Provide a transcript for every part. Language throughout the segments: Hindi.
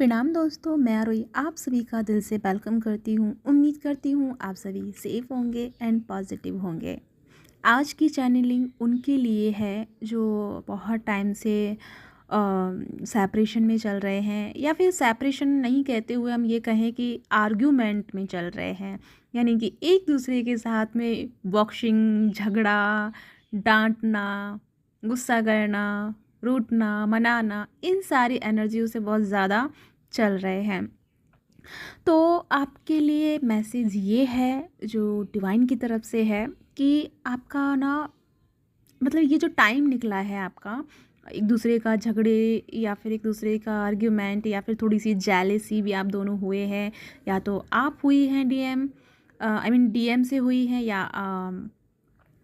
प्रणाम दोस्तों, मैं आरोही आप सभी का दिल से वेलकम करती हूँ। उम्मीद करती हूँ आप सभी सेफ होंगे एंड पॉजिटिव होंगे। आज की चैनलिंग उनके लिए है जो बहुत टाइम से सेपरेशन में चल रहे हैं, या फिर सेपरेशन नहीं कहते हुए हम ये कहें कि आर्ग्यूमेंट में चल रहे हैं। यानी कि एक दूसरे के साथ में बॉक्सिंग, झगड़ा, डांटना, गुस्सा करना, रूठना, मनाना, इन सारी एनर्जियों से बहुत ज़्यादा चल रहे हैं। तो आपके लिए मैसेज ये है जो डिवाइन की तरफ से है कि आपका ना, मतलब ये जो टाइम निकला है आपका, एक दूसरे का झगड़े या फिर एक दूसरे का आर्ग्यूमेंट या फिर थोड़ी सी जेलेसी भी आप दोनों हुए हैं, या तो आप हुई हैं डीएम, आई मीन डीएम से हुई हैं, या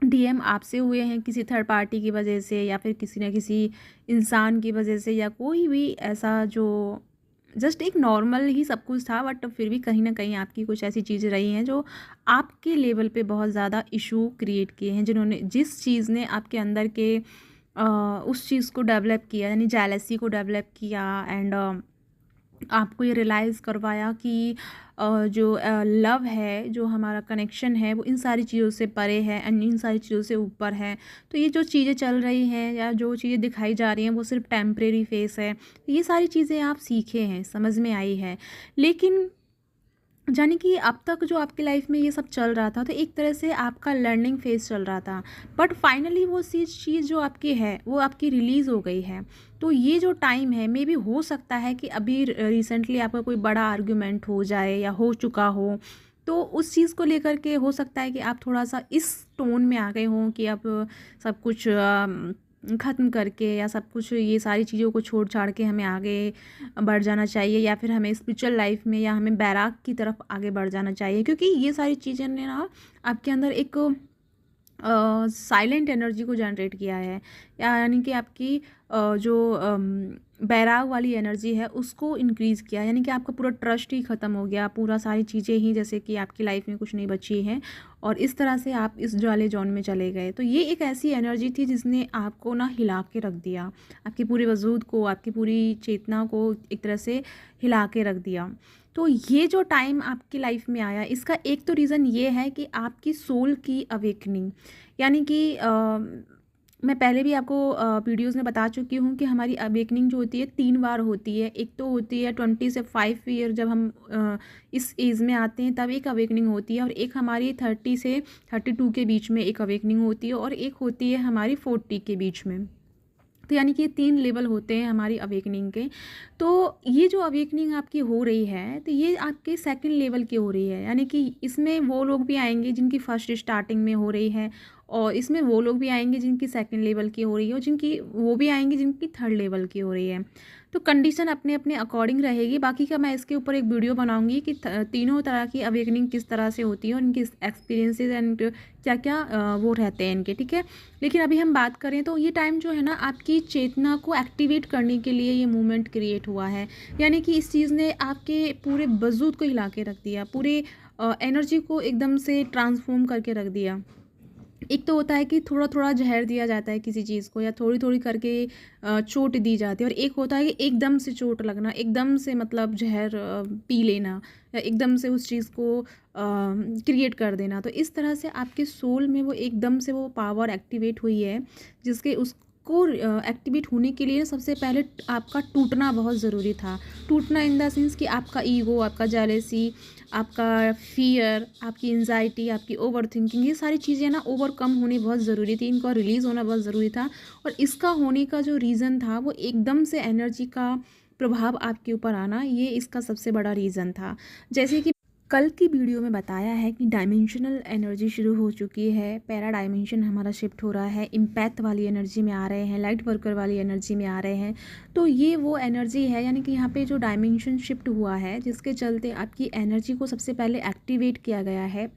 डीएम आपसे हुए हैं किसी थर्ड पार्टी की वजह से, या फिर किसी न किसी इंसान की वजह से, या कोई भी ऐसा जो जस्ट एक नॉर्मल ही सब कुछ था, बट फिर भी कहीं ना कहीं आपकी कुछ ऐसी चीज़ें रही हैं जो आपके लेवल पे बहुत ज़्यादा इशू क्रिएट किए हैं, जिन्होंने जिस चीज़ ने आपके अंदर के उस चीज़ को डेवलप किया, यानी जेलसी को डेवलप किया, एंड आपको ये रियलाइज़ करवाया कि जो लव है, जो हमारा कनेक्शन है, वो इन सारी चीज़ों से परे है एंड इन सारी चीज़ों से ऊपर है। तो ये जो चीज़ें चल रही हैं या जो चीज़ें दिखाई जा रही हैं वो सिर्फ टेम्परेरी फेस है। ये सारी चीज़ें आप सीखे हैं, समझ में आई है। लेकिन यानी कि अब तक जो आपकी लाइफ में ये सब चल रहा था, तो एक तरह से आपका लर्निंग फेज चल रहा था, बट फाइनली वो चीज़ जो आपकी है वो आपकी रिलीज़ हो गई है। तो ये जो टाइम है, मे बी हो सकता है कि अभी रिसेंटली आपका कोई बड़ा आर्ग्यूमेंट हो जाए या हो चुका हो, तो उस चीज़ को लेकर के हो सकता है कि आप थोड़ा सा इस टोन में आ गए हों कि अब सब कुछ ख़त्म करके या सब कुछ ये सारी चीज़ों को छोड़ छाड़ के हमें आगे बढ़ जाना चाहिए, या फिर हमें स्पिरिचुअल लाइफ में या हमें बैराग की तरफ आगे बढ़ जाना चाहिए, क्योंकि ये सारी चीज़ें ने ना आपके अंदर एक साइलेंट एनर्जी को जनरेट किया है, या यानी कि आपकी जो बैराग वाली एनर्जी है उसको इंक्रीज़ किया, यानी कि आपका पूरा ट्रस्ट ही ख़त्म हो गया, पूरा सारी चीज़ें ही जैसे कि आपकी लाइफ में कुछ नहीं बची हैं, और इस तरह से आप इस वाले जोन में चले गए। तो ये एक ऐसी एनर्जी थी जिसने आपको ना हिला के रख दिया, आपकी पूरे वजूद को, आपकी पूरी चेतना को एक तरह से हिला के रख दिया। तो ये जो टाइम आपकी लाइफ में आया, इसका एक तो रीज़न ये है कि आपकी सोल की अवेकनिंग, यानी कि मैं पहले भी आपको वीडियोज़ में बता चुकी हूँ कि हमारी अवेकनिंग जो होती है 3 बार होती है। एक तो होती है 20 से 5 ईयर, जब हम इस एज में आते हैं तब एक अवेकनिंग होती है, और एक हमारी 30 से 32 के बीच में एक अवेकनिंग होती है, और एक होती है हमारी 40 के बीच में। तो यानी कि ये 3 लेवल होते हैं हमारी अवेकनिंग के। तो ये जो अवेकनिंग आपकी हो रही है, तो ये आपके सेकंड लेवल की हो रही है, यानी कि इसमें वो लोग भी आएंगे जिनकी फर्स्ट स्टार्टिंग में हो रही है, और इसमें वो लोग भी आएंगे जिनकी सेकंड लेवल की हो रही है, और जिनकी वो भी आएंगे जिनकी थर्ड लेवल की हो रही है। तो कंडीशन अपने अपने अकॉर्डिंग रहेगी। बाकी का मैं इसके ऊपर एक वीडियो बनाऊंगी कि तीनों तरह की अवेकनिंग किस तरह से होती है और इनके एक्सपीरियंसेस एंड क्या क्या वो रहते हैं इनके, ठीक है। लेकिन अभी हम बात करें तो ये टाइम जो है ना, आपकी चेतना को एक्टिवेट करने के लिए ये मूवमेंट क्रिएट हुआ है, यानी कि इस चीज़ ने आपके पूरे वजूद को हिला के रख दिया, पूरे एनर्जी को एकदम से ट्रांसफॉर्म करके रख दिया। एक तो होता है कि थोड़ा थोड़ा जहर दिया जाता है किसी चीज़ को, या थोड़ी थोड़ी करके चोट दी जाती है, और एक होता है कि एकदम से चोट लगना, एकदम से मतलब जहर पी लेना, या एकदम से उस चीज़ को क्रिएट कर देना। तो इस तरह से आपके सोल में वो एकदम से वो पावर एक्टिवेट हुई है, जिसके उसको एक्टिवेट होने के लिए सबसे पहले आपका टूटना बहुत ज़रूरी था। टूटना इन द सेंस कि आपका ईगो, आपका जेलेसी, आपका फियर, आपकी एंजाइटी, आपकी ओवर थिंकिंग, ये सारी चीज़ें ना ओवरकम होनी बहुत ज़रूरी थी, इनका रिलीज़ होना बहुत ज़रूरी था। और इसका होने का जो रीज़न था वो एकदम से एनर्जी का प्रभाव आपके ऊपर आना, ये इसका सबसे बड़ा रीज़न था। जैसे कि कल की वीडियो में बताया है कि डायमेंशनल एनर्जी शुरू हो चुकी है, पैरा डायमेंशन हमारा शिफ्ट हो रहा है, इम्पैथ वाली एनर्जी में आ रहे हैं, लाइट वर्कर वाली एनर्जी में आ रहे हैं। तो ये वो एनर्जी है, यानी कि यहाँ पे जो डायमेंशन शिफ्ट हुआ है, जिसके चलते आपकी एनर्जी को सबसे पहले एक्टिवेट किया गया है,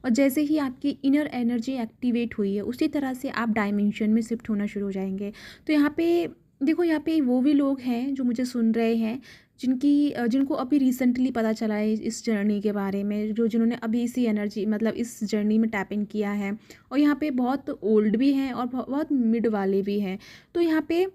और जैसे ही आपकी इनर एनर्जी एक्टिवेट हुई है उसी तरह से आप डायमेंशन में शिफ्ट होना शुरू हो जाएंगे। तो यहाँ पे देखो, यहाँ पे वो भी लोग हैं जो मुझे सुन रहे हैं, जिनको अभी रिसेंटली पता चला है इस जर्नी के बारे में, जिन्होंने अभी इसी एनर्जी, मतलब इस जर्नी में टैप इन किया है, और यहाँ पे बहुत ओल्ड भी हैं और बहुत मिड वाले भी हैं। तो यहाँ पे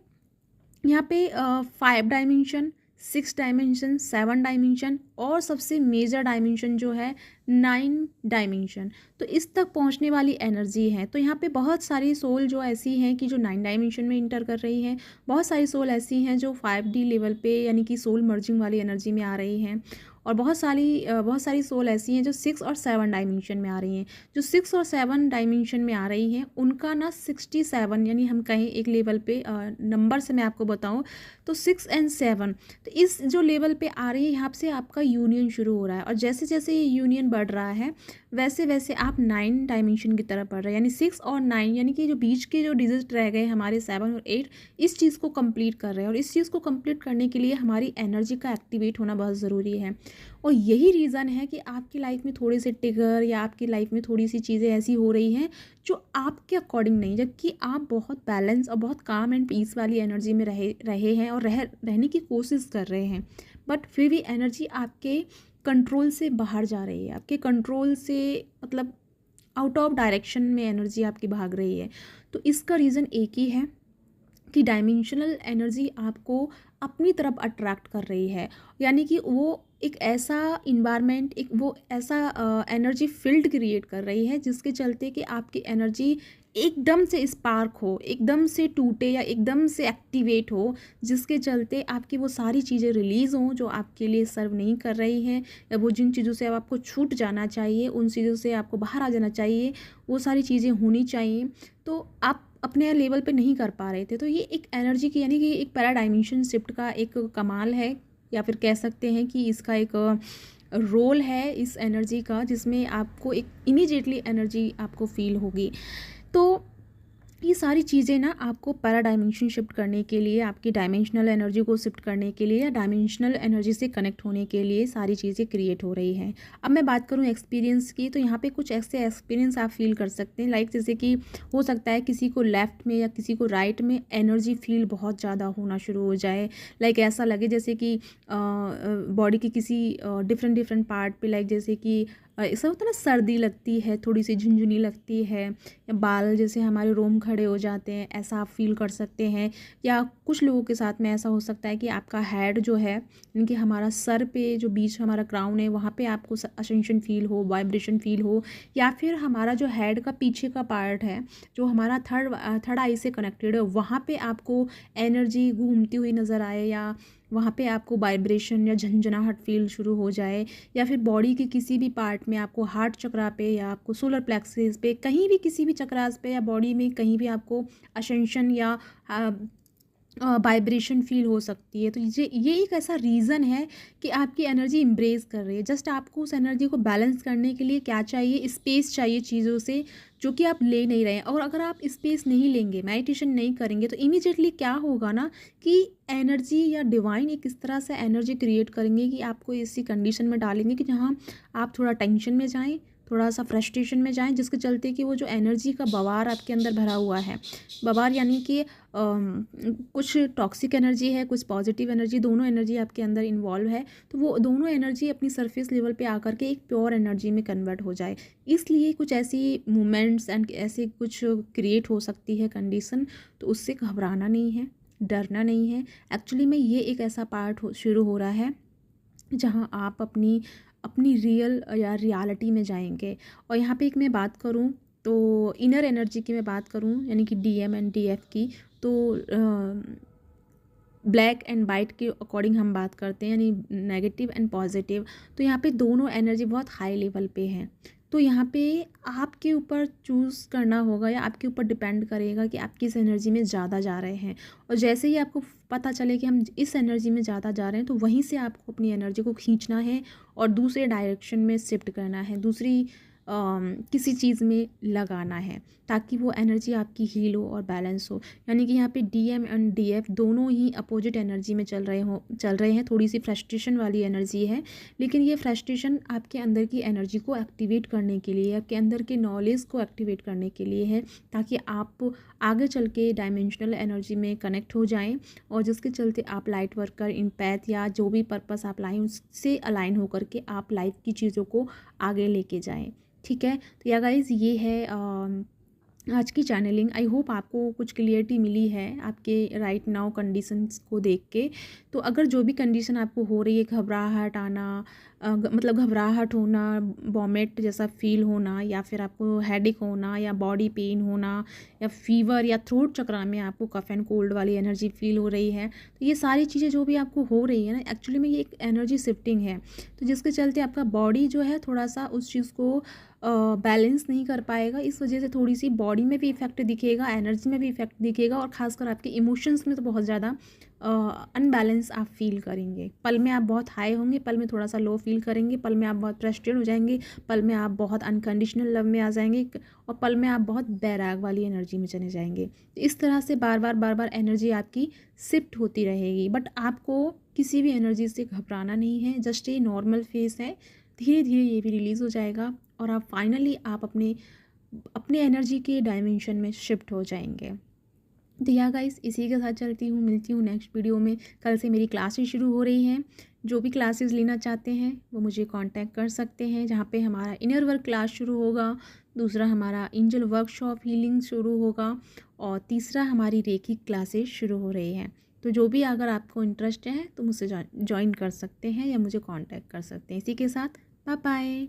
5 डायमेंशन, 6 डायमेंशन, 7 डायमेंशन और सबसे मेजर डायमेंशन जो है 9 डायमेंशन। तो इस तक पहुंचने वाली एनर्जी है। तो यहाँ पे बहुत सारी सोल जो ऐसी हैं कि जो 9 डायमेंशन में इंटर कर रही हैं, बहुत सारी सोल ऐसी हैं जो 5D लेवल पे यानी कि सोल मर्जिंग वाली एनर्जी में आ रही हैं, और बहुत सारी सोल ऐसी हैं जो 6 और 7 डायमेंशन में आ रही हैं। जो 6 और 7 डायमेंशन में आ रही हैं उनका ना 67, यानी हम कहें एक लेवल पे नंबर से मैं आपको बताऊं तो 6 एंड 7, तो इस जो लेवल पे आ रही है यहाँ से आपका यूनियन शुरू हो रहा है, और जैसे जैसे ये यूनियन बढ़ रहा है वैसे वैसे आप 9 डायमेंशन की तरफ बढ़ रहे हैं, यानी 6 और 9 यानी कि जो बीच के जो डिजिट रह गए हमारे 7 और 8, इस चीज़ को कंप्लीट कर रहे हैं। और इस चीज़ को कंप्लीट करने के लिए हमारी एनर्जी का एक्टिवेट होना बहुत ज़रूरी है। और यही रीज़न है कि आपकी लाइफ में थोड़े से ट्रिगर या आपकी लाइफ में थोड़ी सी चीज़ें ऐसी हो रही हैं जो आपके अकॉर्डिंग नहीं, जबकि आप बहुत बैलेंस और बहुत काम एंड पीस वाली एनर्जी में रहे हैं और रहने की कोशिश कर रहे हैं, बट फिर भी एनर्जी आपके कंट्रोल से बाहर जा रही है, आपके कंट्रोल से मतलब आउट ऑफ डायरेक्शन में एनर्जी आपकी भाग रही है। तो इसका रीज़न एक ही है कि डायमेंशनल एनर्जी आपको अपनी तरफ अट्रैक्ट कर रही है, यानी कि वो एक ऐसा इन्वायरमेंट, एक वो ऐसा एनर्जी फील्ड क्रिएट कर रही है जिसके चलते कि आपकी एनर्जी एकदम से स्पार्क हो, एकदम से टूटे या एकदम से एक्टिवेट हो, जिसके चलते आपकी वो सारी चीज़ें रिलीज़ हों जो आपके लिए सर्व नहीं कर रही हैं, या वो जिन चीज़ों से अब आपको छूट जाना चाहिए, उन चीज़ों से आपको बाहर आ जाना चाहिए, वो सारी चीज़ें होनी चाहिए। तो आप अपने लेवल पे नहीं कर पा रहे थे। तो ये एक एनर्जी की यानी कि एक पैरा डायमेंशन शिफ्ट का एक कमाल है, या फिर कह सकते हैं कि इसका एक रोल है इस एनर्जी का, जिसमें आपको एक इमीडिएटली एनर्जी आपको फील होगी। तो ये सारी चीज़ें ना आपको पैरा डायमेंशन शिफ्ट करने के लिए, आपकी डायमेंशनल एनर्जी को शिफ्ट करने के लिए या डायमेंशनल एनर्जी से कनेक्ट होने के लिए सारी चीज़ें क्रिएट हो रही हैं। अब मैं बात करूँ एक्सपीरियंस की, तो यहाँ पे कुछ ऐसे एक्सपीरियंस आप फील कर सकते हैं, लाइक जैसे कि हो सकता है किसी को लेफ़्ट में या किसी को राइट में एनर्जी फील बहुत ज़्यादा होना शुरू हो जाए, लाइक ऐसा लगे जैसे कि बॉडी के किसी डिफरेंट पार्ट पे, लाइक जैसे कि ऐसा होता है ना, सर्दी लगती है, थोड़ी सी झुनझुनी लगती है, या बाल जैसे हमारे रोम खड़े हो जाते हैं, ऐसा आप फील कर सकते हैं। या कुछ लोगों के साथ में ऐसा हो सकता है कि आपका हेड जो है, यानी कि हमारा सर पे जो बीच हमारा क्राउन है वहाँ पे आपको असेंशन फील हो, वाइब्रेशन फील हो, या फिर हमारा जो हेड का पीछे का पार्ट है जो हमारा थर्ड आई से कनेक्टेड है, वहाँ पे आपको एनर्जी घूमती हुई नज़र आए, या वहाँ पे आपको वाइब्रेशन या झंझनाहट फील शुरू हो जाए, या फिर बॉडी के किसी भी पार्ट में आपको हार्ट चक्रा पे या आपको सोलर प्लेक्सिस पे, कहीं भी किसी भी चक्रास पे या बॉडी में कहीं भी आपको असेंशन या वाइब्रेशन फील हो सकती है। तो ये एक ऐसा रीज़न है कि आपकी एनर्जी इम्ब्रेस कर रही है। जस्ट आपको उस एनर्जी को बैलेंस करने के लिए क्या चाहिए, स्पेस चाहिए चीज़ों से जो कि आप ले नहीं रहे हैं। और अगर आप स्पेस नहीं लेंगे, मेडिटेशन नहीं करेंगे, तो इमीडिएटली क्या होगा ना कि एनर्जी या डिवाइन एक इस तरह से एनर्जी क्रिएट करेंगे कि आपको इसी कंडीशन में डालेंगे कि जहाँ आप थोड़ा टेंशन में जाएं, थोड़ा सा फ्रस्ट्रेशन में जाएं, जिसके चलते कि वो जो एनर्जी का बवार आपके अंदर भरा हुआ है, बवार यानी कि कुछ टॉक्सिक एनर्जी है, कुछ पॉजिटिव एनर्जी, दोनों एनर्जी आपके अंदर इन्वॉल्व है, तो वो दोनों एनर्जी अपनी सरफेस लेवल पे आकर के एक प्योर एनर्जी में कन्वर्ट हो जाए। इसलिए कुछ ऐसी मूवमेंट्स एंड ऐसे कुछ क्रिएट हो सकती है कंडीशन, तो उससे घबराना नहीं है, डरना नहीं है। एक्चुअली में ये एक ऐसा पार्ट शुरू हो रहा है जहाँ आप अपनी रियल या रियलिटी में जाएंगे। और यहाँ पे एक मैं बात करूँ तो इनर एनर्जी की मैं बात करूँ, यानी कि DM एंड DF की, तो ब्लैक एंड वाइट के अकॉर्डिंग हम बात करते हैं, यानी नेगेटिव एंड पॉजिटिव, तो यहाँ पे दोनों एनर्जी बहुत हाई लेवल पे हैं। तो यहाँ पे आपके ऊपर चूज़ करना होगा या आपके ऊपर डिपेंड करेगा कि आप किस एनर्जी में ज़्यादा जा रहे हैं। और जैसे ही आपको पता चले कि हम इस एनर्जी में ज़्यादा जा रहे हैं, तो वहीं से आपको अपनी एनर्जी को खींचना है और दूसरे डायरेक्शन में शिफ्ट करना है, दूसरी किसी चीज़ में लगाना है, ताकि वो एनर्जी आपकी हील हो और बैलेंस हो। यानी कि यहाँ पे DM एंड DF दोनों ही अपोजिट एनर्जी में चल रहे हैं। थोड़ी सी फ्रस्ट्रेशन वाली एनर्जी है, लेकिन ये फ्रस्ट्रेशन आपके अंदर की एनर्जी को एक्टिवेट करने के लिए, आपके अंदर के नॉलेज को एक्टिवेट करने के लिए है, ताकि आप आगे चल के डायमेंशनल एनर्जी में कनेक्ट हो जाएं, और जिसके चलते आप लाइट वर्कर, इम्पैथ या जो भी पर्पस आप लाएँ उससे अलाइन होकर के आप लाइफ की चीज़ों को आगे लेके जाएं। ठीक है, तो या गाइज़, ये है आज की चैनलिंग आई होप आपको कुछ क्लियरिटी मिली है आपके राइट नाउ कंडीशंस को देख के। तो अगर जो भी कंडीशन आपको हो रही है, घबराहट आना, मतलब घबराहट होना, वॉमिट जैसा फील होना, या फिर आपको हेडेक होना, या बॉडी पेन होना, या फीवर, या थ्रोट चक्रा में आपको कफ एंड कोल्ड वाली एनर्जी फील हो रही है, तो ये सारी चीज़ें जो भी आपको हो रही है ना, एक्चुअली में ये एक एनर्जी शिफ्टिंग है। तो जिसके चलते आपका बॉडी जो है थोड़ा सा उस चीज़ को बैलेंस नहीं कर पाएगा। इस वजह से थोड़ी सी बॉडी में भी इफ़ेक्ट दिखेगा, एनर्जी में भी इफ़ेक्ट दिखेगा, और ख़ासकर आपके इमोशंस में तो बहुत ज़्यादा अनबैलेंस आप फील करेंगे। पल में आप बहुत हाई होंगे, पल में थोड़ा सा लो फील करेंगे, पल में आप बहुत फ्रस्ट्रेट हो जाएंगे, पल में आप बहुत अनकंडीशनल लव में आ जाएंगे, और पल में आप बहुत बैराग वाली एनर्जी में चले जाएंगे। तो इस तरह से बार बार एनर्जी आपकी शिफ्ट होती रहेगी। बट आपको किसी भी एनर्जी से घबराना नहीं है, जस्ट ये नॉर्मल फेस है, धीरे धीरे ये भी रिलीज़ हो जाएगा, और आप फाइनली आप अपने अपने एनर्जी के डायमेंशन में शिफ्ट हो जाएंगे। तो या गाइस, इसी के साथ चलती हूँ, मिलती हूँ नेक्स्ट वीडियो में। कल से मेरी क्लासेस शुरू हो रही हैं। जो भी क्लासेस लेना चाहते हैं वो मुझे कांटेक्ट कर सकते हैं, जहाँ पे हमारा इनर वर्क क्लास शुरू होगा, दूसरा हमारा एंजल वर्कशॉप हीलिंग शुरू होगा, और तीसरा हमारी रेकी क्लासेस शुरू हो रही हैं। तो जो भी अगर आपको इंटरेस्ट है तो मुझसे ज्वाइन कर सकते हैं या मुझे कांटेक्ट कर सकते हैं। इसी के साथ बाय बाय।